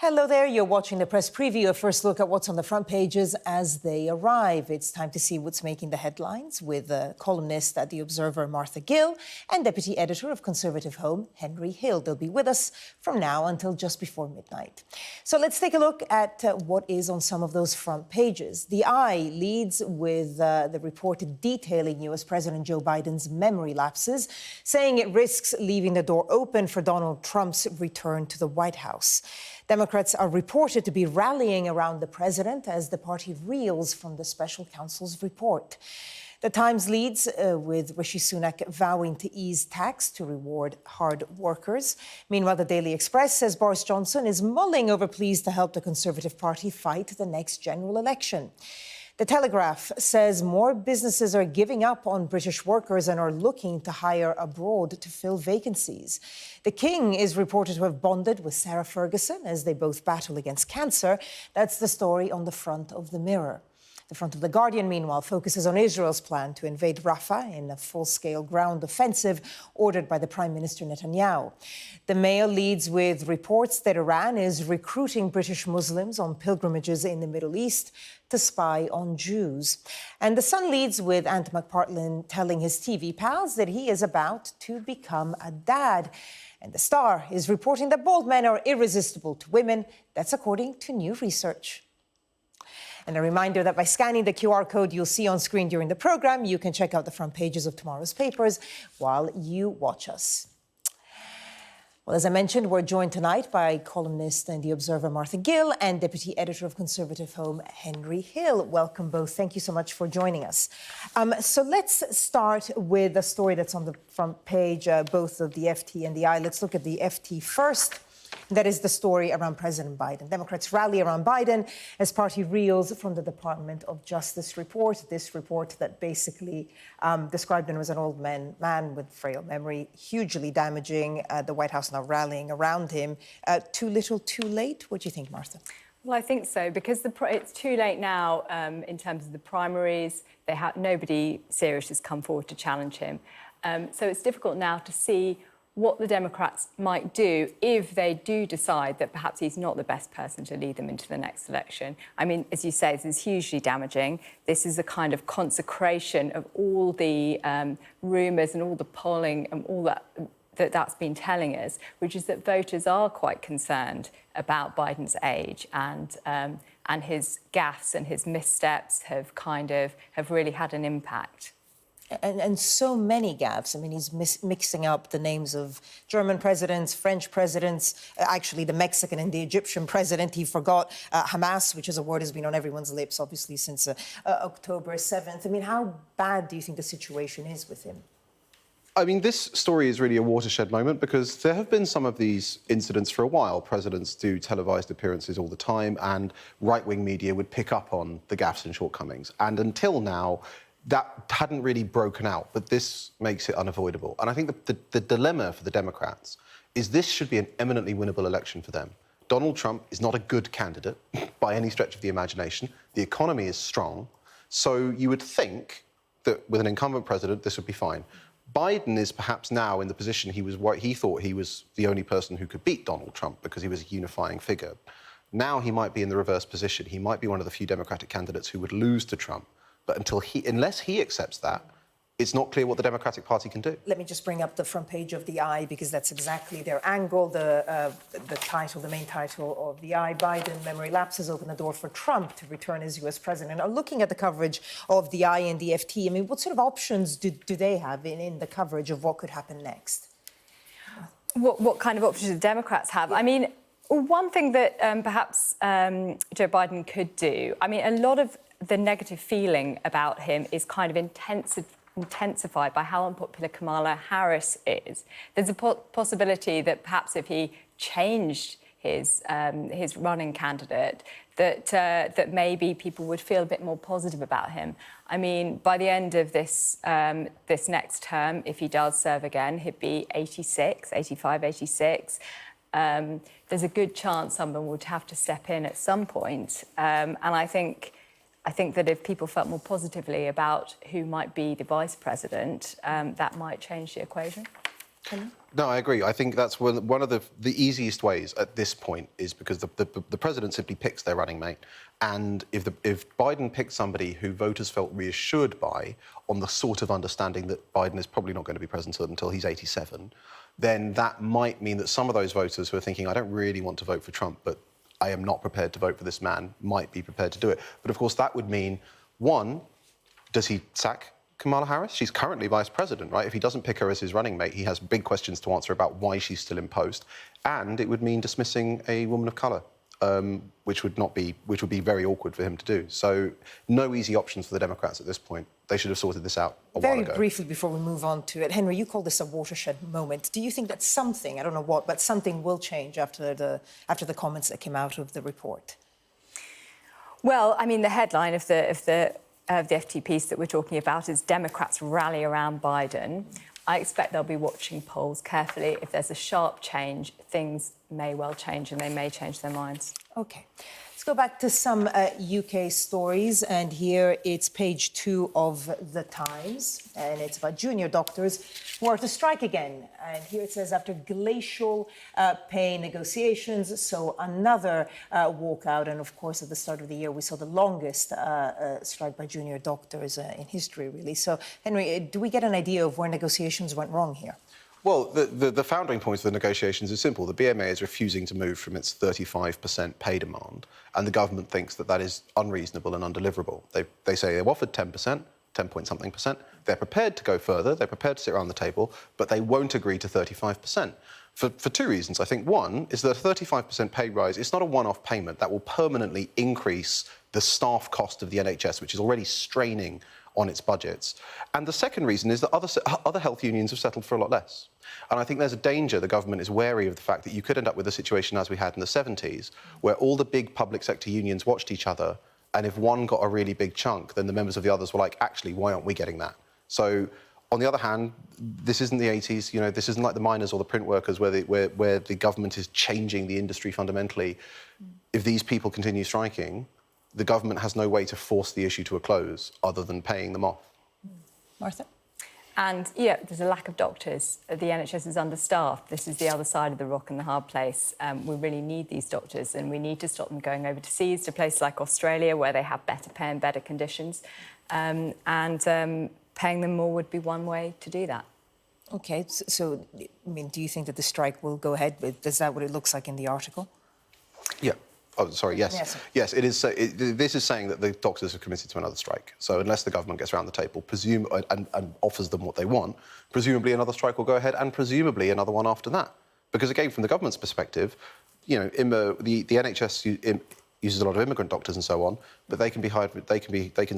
Hello there, you're watching the press preview, a first look at what's on the front pages as they arrive. It's time to see what's making the headlines with columnist at The Observer, Martha Gill, and deputy editor of Conservative Home, Henry Hill. They'll be with us from now until just before midnight. So let's take a look at what is on some of those front pages. The Eye leads with the report detailing US President Joe Biden's memory lapses, saying it risks leaving the door open for Donald Trump's return to the White House. Democrats are reported to be rallying around the president as the party reels from the special counsel's report. The Times leads with Rishi Sunak vowing to ease tax to reward hard workers. Meanwhile, the Daily Express says Boris Johnson is mulling over pleas to help the Conservative Party fight the next general election. The Telegraph says more businesses are giving up on British workers and are looking to hire abroad to fill vacancies. The King is reported to have bonded with Sarah Ferguson as they both battle against cancer. That's the story on the front of the Mirror. The front of The Guardian, meanwhile, focuses on Israel's plan to invade Rafah in a full-scale ground offensive ordered by the Prime Minister Netanyahu. The Mail leads with reports that Iran is recruiting British Muslims on pilgrimages in the Middle East to spy on Jews. And The Sun leads with Ant McPartlin telling his TV pals that he is about to become a dad. And The Star is reporting that bald men are irresistible to women. That's according to new research. And a reminder that by scanning the QR code you'll see on screen during the program, you can check out the front pages of tomorrow's papers while you watch us. Well, as I mentioned, we're joined tonight by columnist and The Observer, Martha Gill, and deputy editor of Conservative Home, Henry Hill. Welcome both. Thank you so much for joining us. So let's start with a story that's on the front page, both of the FT and the Eye. Let's look at the FT first. That is the story around President Biden. Democrats rally around Biden as party reels from the Department of Justice report. This report that basically described him as an old man with frail memory, hugely damaging. The White House now rallying around him. Too little, too late? What do you think, Martha? Well, I think so, because it's too late now in terms of the primaries. Nobody serious has come forward to challenge him. So it's difficult now to see what the Democrats might do if they do decide that perhaps he's not the best person to lead them into the next election. I mean, as you say, this is hugely damaging. This is a kind of consecration of all the rumours and all the polling and all that's been telling us, which is that voters are quite concerned about Biden's age and his gaffes and his missteps have really had an impact. And so many gaffes. I mean, he's mixing up the names of German presidents, French presidents, actually the Mexican and the Egyptian president. He forgot Hamas, which is a word that's been on everyone's lips, obviously, since October 7th. I mean, how bad do you think the situation is with him? I mean, this story is really a watershed moment because there have been some of these incidents for a while. Presidents do televised appearances all the time and right-wing media would pick up on the gaffes and shortcomings. And until now, that hadn't really broken out, but this makes it unavoidable. And I think the dilemma for the Democrats is this should be an eminently winnable election for them. Donald Trump is not a good candidate by any stretch of the imagination. The economy is strong. So you would think that with an incumbent president, this would be fine. Biden is perhaps now in the position he thought he was the only person who could beat Donald Trump because he was a unifying figure. Now he might be in the reverse position. He might be one of the few Democratic candidates who would lose to Trump. But unless he accepts that, it's not clear what the Democratic Party can do. Let me just bring up the front page of the Eye, because that's exactly their angle. The title, the main title of the Eye, Biden memory lapses open the door for Trump to return as US president. Now, looking at the coverage of the Eye and the FT, I mean, what sort of options do they have in the coverage of what could happen next? What kind of options do the Democrats have? Yeah. I mean, one thing that perhaps Joe Biden could do, I mean, a lot of the negative feeling about him is kind of intensified by how unpopular Kamala Harris is. There's a possibility that perhaps if he changed his running candidate, that maybe people would feel a bit more positive about him. I mean, by the end of this next term, if he does serve again, he'd be 85, 86. There's a good chance someone would have to step in at some point, and I think that if people felt more positively about who might be the vice president, that might change the equation. No, I agree. I think that's one of the easiest ways at this point is because the president simply picks their running mate. And if Biden picks somebody who voters felt reassured by on the sort of understanding that Biden is probably not going to be president until he's 87, then that might mean that some of those voters who are thinking, I don't really want to vote for Trump, but I am not prepared to vote for this man, might be prepared to do it. But of course, that would mean, one, does he sack Kamala Harris? She's currently vice president, right? If he doesn't pick her as his running mate, he has big questions to answer about why she's still in post. And it would mean dismissing a woman of colour, which would be very awkward for him to do. So no easy options for the Democrats at this point. They should have sorted this out a while ago. Very briefly before we move on to it, Henry, you call this a watershed moment. Do you think that something, I don't know what, but something will change after the comments that came out of the report? Well, I mean, the headline of the FT piece that we're talking about is Democrats rally around Biden. I expect they'll be watching polls carefully. If there's a sharp change, things may well change and they may change their minds. OK. Let's go back to some UK stories. And here it's page 2 of The Times. And it's about junior doctors who are to strike again. And here it says, after glacial pay negotiations, so another walkout. And of course, at the start of the year, we saw the longest strike by junior doctors in history, really. So, Henry, do we get an idea of where negotiations went wrong here? Well, the founding point of the negotiations is simple. The BMA is refusing to move from its 35% pay demand, and the government thinks that that is unreasonable and undeliverable. They say they've offered 10%, 10-point-something%. They're prepared to go further. They're prepared to sit around the table, but they won't agree to 35%. For two reasons. I think one is that a 35% pay rise, it's not a one-off payment that will permanently increase the staff cost of the NHS, which is already straining on its budgets. And the second reason is that other health unions have settled for a lot less. And I think there's a danger the government is wary of the fact that you could end up with a situation as we had in the 70s, where all the big public sector unions watched each other, and if one got a really big chunk, then the members of the others were like, actually, why aren't we getting that? So, on the other hand, this isn't the 80s, you know, this isn't like the miners or the print workers where the government is changing the industry fundamentally. If these people continue striking, the government has no way to force the issue to a close other than paying them off. Martha? And, yeah, there's a lack of doctors. The NHS is understaffed. This is the other side of the rock and the hard place. We really need these doctors, and we need to stop them going overseas to places like Australia, where they have better pay and better conditions. Paying them more would be one way to do that. OK, so, I mean, do you think that the strike will go ahead? Is that what it looks like in the article? Yeah. Oh, sorry, yes. Yes, it is. This is saying that the doctors have committed to another strike. So unless the government gets around the table and offers them what they want, presumably another strike will go ahead, and presumably another one after that. Because again, from the government's perspective, you know, the NHS uses a lot of immigrant doctors and so on, but they can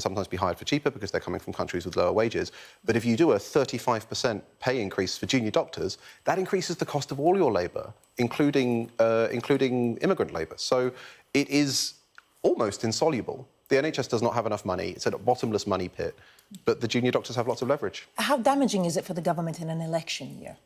sometimes be hired for cheaper because they're coming from countries with lower wages. But if you do a 35% pay increase for junior doctors, that increases the cost of all your labour, including immigrant labour. So it is almost insoluble. The NHS does not have enough money. It's a bottomless money pit, but the junior doctors have lots of leverage. How damaging is it for the government in an election year?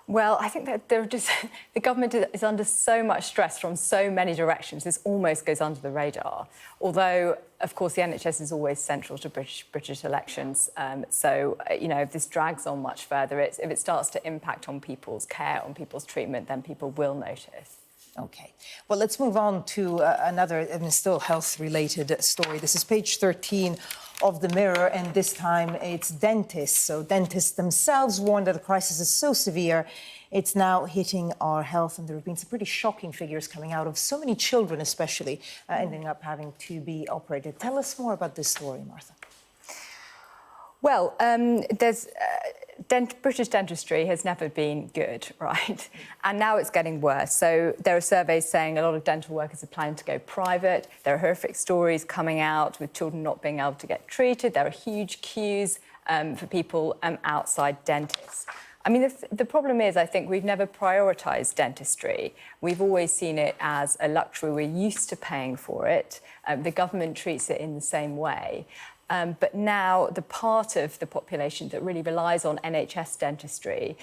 Well, I think that the government is under so much stress from so many directions, this almost goes under the radar. Although, of course, the NHS is always central to British elections. So, you know, if this drags on much further, if it starts to impact on people's care, on people's treatment, then people will notice. OK. Well, let's move on to another, still health-related story. This is page 13 of the Mirror, and this time it's dentists. So dentists themselves warn that the crisis is so severe, it's now hitting our health. And there have been some pretty shocking figures coming out of so many children, especially, ending up having to be operated. Tell us more about this story, Martha. Well, British dentistry has never been good, right? And now it's getting worse. So there are surveys saying a lot of dental workers are planning to go private. There are horrific stories coming out with children not being able to get treated. There are huge queues for people outside dentists. I mean, the problem is, I think we've never prioritised dentistry. We've always seen it as a luxury. We're used to paying for it. The government treats it in the same way. But now the part of the population that really relies on NHS dentistry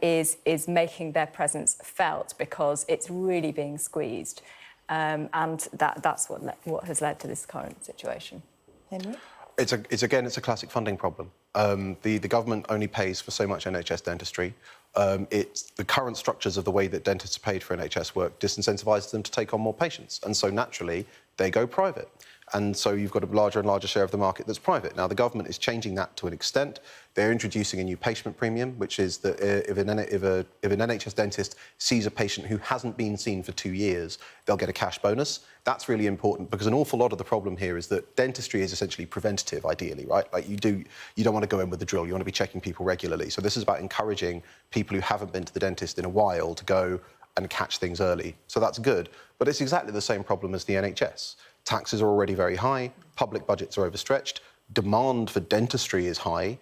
is making their presence felt because it's really being squeezed. And that's what has led to this current situation. Henry? It's a classic funding problem. The government only pays for so much NHS dentistry. It's the current structures of the way that dentists are paid for NHS work disincentivises them to take on more patients. And so naturally, they go private. And so you've got a larger and larger share of the market that's private. Now, the government is changing that to an extent. They're introducing a new patient premium, which is that if an NHS dentist sees a patient who hasn't been seen for 2 years, they'll get a cash bonus. That's really important because an awful lot of the problem here is that dentistry is essentially preventative, ideally, right? Like you don't want to go in with the drill. You want to be checking people regularly. So this is about encouraging people who haven't been to the dentist in a while to go and catch things early. So that's good. But it's exactly the same problem as the NHS. Taxes are already very high, public budgets are overstretched, demand for dentistry is high.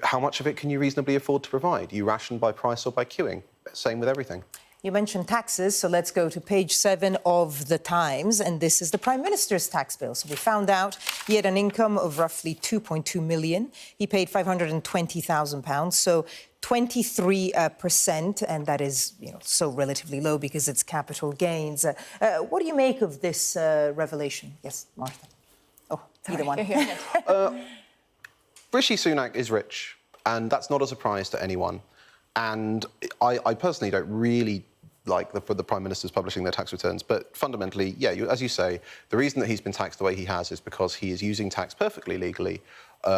How much of it can you reasonably afford to provide? You ration by price or by queuing? Same with everything. You mentioned taxes, so let's go to page 7 of the Times, and this is the Prime Minister's tax bill. So we found out he had an income of roughly 2.2 million. He paid £520,000, so 23%, and that is, so relatively low because it's capital gains. What do you make of this revelation? Yes, Martha. Oh, either one. Rishi Sunak is rich, and that's not a surprise to anyone. And I personally don't really like the Prime Minister's publishing their tax returns, but fundamentally, yeah, as you say, the reason that he's been taxed the way he has is because he is using tax perfectly legally,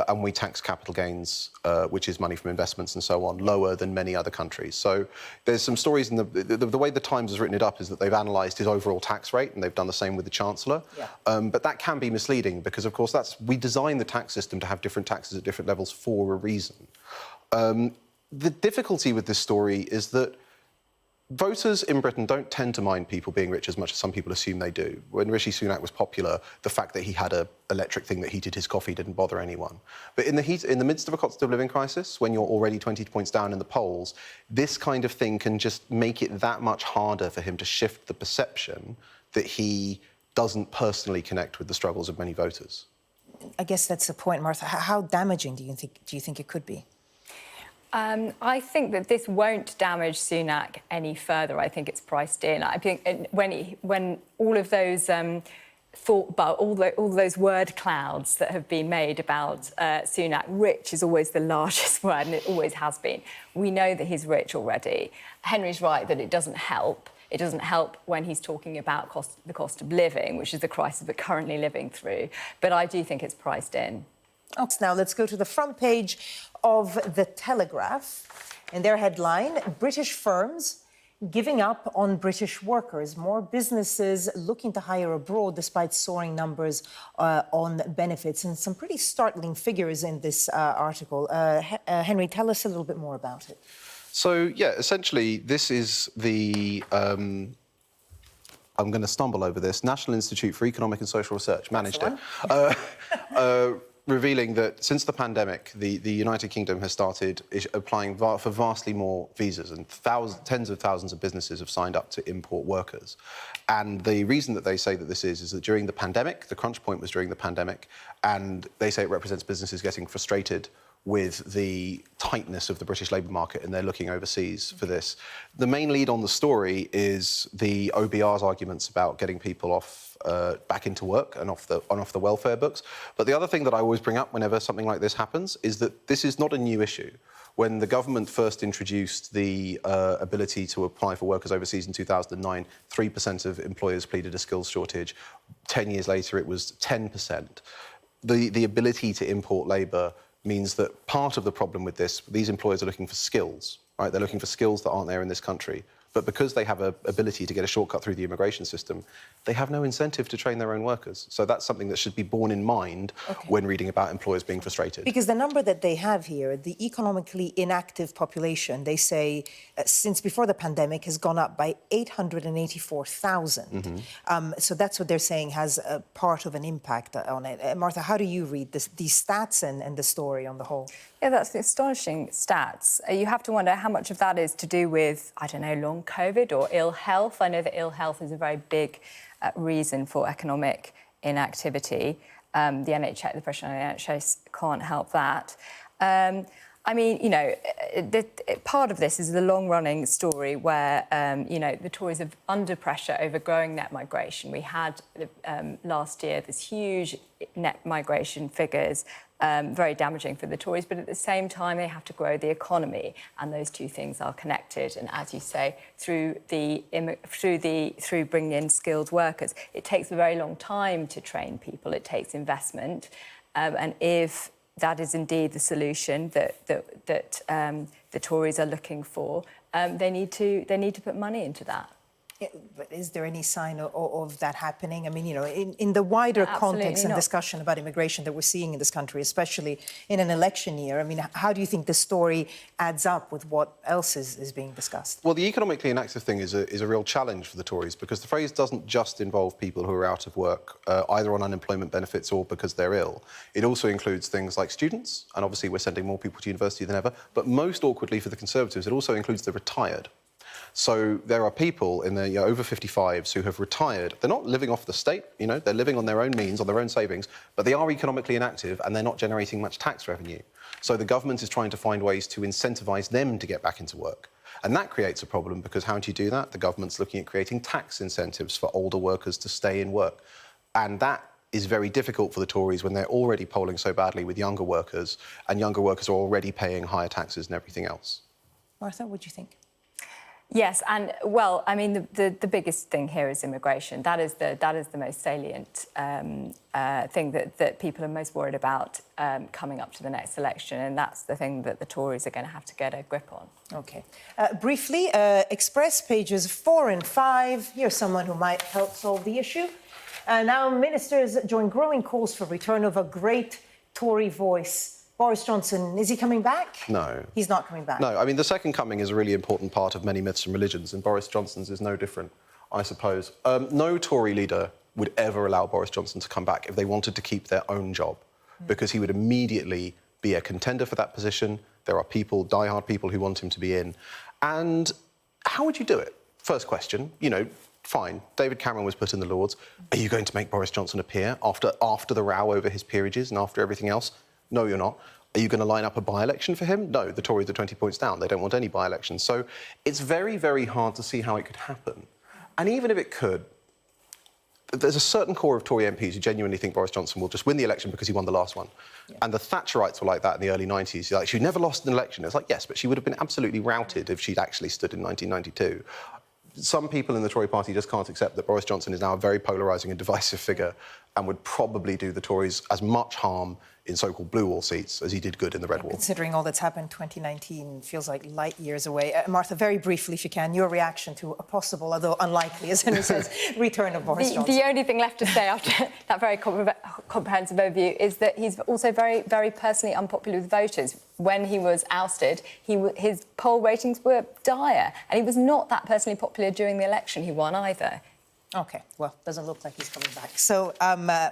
and we tax capital gains, which is money from investments and so on, lower than many other countries. So there's some stories in the way the Times has written it up is that they've analysed his overall tax rate, and they've done the same with the Chancellor. Yeah. But that can be misleading because, of course, we design the tax system to have different taxes at different levels for a reason. The difficulty with this story is that voters in Britain don't tend to mind people being rich as much as some people assume they do. When Rishi Sunak was popular, the fact that he had an electric thing that heated his coffee didn't bother anyone. But in the midst of a cost of living crisis, when you're already 20 points down in the polls, this kind of thing can just make it that much harder for him to shift the perception that he doesn't personally connect with the struggles of many voters. I guess that's the point, Martha. How damaging do you think it could be? I think that this won't damage Sunak any further. I think it's priced in. I think when all of those all those word clouds that have been made about Sunak, rich is always the largest word, and it always has been. We know that he's rich already. Henry's right that it doesn't help. It doesn't help when he's talking about the cost of living, which is the crisis we're currently living through. But I do think it's priced in. Now let's go to the front page of The Telegraph. In their headline, British firms giving up on British workers. More businesses looking to hire abroad despite soaring numbers on benefits. And some pretty startling figures in this article. Henry, tell us a little bit more about it. So, yeah, essentially, this is the... I'm going to stumble over this. National Institute for Economic and Social Research managed it. Revealing that since the pandemic, the United Kingdom has started applying for vastly more visas, and tens of thousands of businesses have signed up to import workers. And the reason that they say that this is that during the pandemic, the crunch point was during the pandemic, and they say it represents businesses getting frustrated with the tightness of the British labour market, and they're looking overseas for this. The main lead on the story is the OBR's arguments about getting people back into work and off the welfare books. But the other thing that I always bring up whenever something like this happens is that this is not a new issue. When the government first introduced the ability to apply for workers overseas in 2009, 3% of employers pleaded a skills shortage. 10 years later, it was 10%. The ability to import labour means that part of the problem with these employers are looking for skills, right? They're looking for skills that aren't there in this country. But because they have an ability to get a shortcut through the immigration system, they have no incentive to train their own workers. So that's something that should be borne in mind when reading about employers being frustrated. Because the number that they have here, the economically inactive population, they say, since before the pandemic, has gone up by 884,000. So that's what they're saying has a part of an impact on it. Martha, how do you read these stats and the story on the whole? Yeah, that's astonishing stats. You have to wonder how much of that is to do with, I don't know, long COVID or ill health. I know that ill health is a very big reason for economic inactivity. The NHS, the pressure on the NHS can't help that. I mean, part of this is the long-running story where, the Tories are under pressure over growing net migration. We had last year this huge net migration figures. very damaging for the Tories, but at the same time they have to grow the economy, and those two things are connected. And as you say, through bringing in skilled workers, it takes a very long time to train people. It takes investment, and if that is indeed the solution that the Tories are looking for, they need to put money into that. But is there any sign of that happening? I mean, you know, in the wider Absolutely context and not. discussion about immigration that we're seeing in this country, especially in an election year, I mean, how do you think the story adds up with what else is being discussed? Well, the economically inactive thing is a real challenge for the Tories, because the phrase doesn't just involve people who are out of work, either on unemployment benefits or because they're ill. It also includes things like students, and obviously we're sending more people to university than ever, but most awkwardly for the Conservatives, it also includes the retired. So there are people in the over 55s who have retired. They're not living off the state, you know, they're living on their own means, on their own savings, but they are economically inactive and they're not generating much tax revenue. So the government is trying to find ways to incentivise them to get back into work. And that creates a problem, because how do you do that? The government's looking at creating tax incentives for older workers to stay in work. And that is very difficult for the Tories when they're already polling so badly with younger workers, and younger workers are already paying higher taxes and everything else. Martha, what do you think? Yes, and well, I mean, the biggest thing here is immigration. That is the most salient thing that people are most worried about coming up to the next election, and that's the thing that the Tories are going to have to get a grip on. OK. Briefly, Express pages 4 and 5. Here's someone who might help solve the issue. Now, ministers join growing calls for return of a great Tory voice. Boris Johnson, is he coming back? No. He's not coming back? No, I mean, the second coming is a really important part of many myths and religions, and Boris Johnson's is no different, I suppose. No Tory leader would ever allow Boris Johnson to come back if they wanted to keep their own job, because he would immediately be a contender for that position. There are people, diehard people, who want him to be in. And how would you do it? First question, you know, fine, David Cameron was put in the Lords. Are you going to make Boris Johnson appear after the row over his peerages and after everything else? No, you're not. Are you going to line up a by-election for him? No, the Tories are 20 points down. They don't want any by-elections. So it's very, very hard to see how it could happen. And even if it could, there's a certain core of Tory MPs who genuinely think Boris Johnson will just win the election because he won the last one. Yeah. And the Thatcherites were like that in the early 90s. Like, she never lost an election. It's like, yes, but she would have been absolutely routed if she'd actually stood in 1992. Some people in the Tory party just can't accept that Boris Johnson is now a very polarising and divisive figure and would probably do the Tories as much harm in so-called blue wall seats as he did good in the red wall. Considering all that's happened, 2019 feels like light years away. Martha, very briefly, if you can, your reaction to a possible, although unlikely, as Henry says, return of Boris Johnson. The only thing left to say after that very comprehensive overview is that he's also very, very personally unpopular with voters. When he was ousted, his poll ratings were dire, and he was not that personally popular during the election he won either. OK, well, doesn't look like he's coming back. So,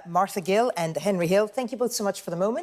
Martha Gill and Henry Hill, thank you both so much for the moment.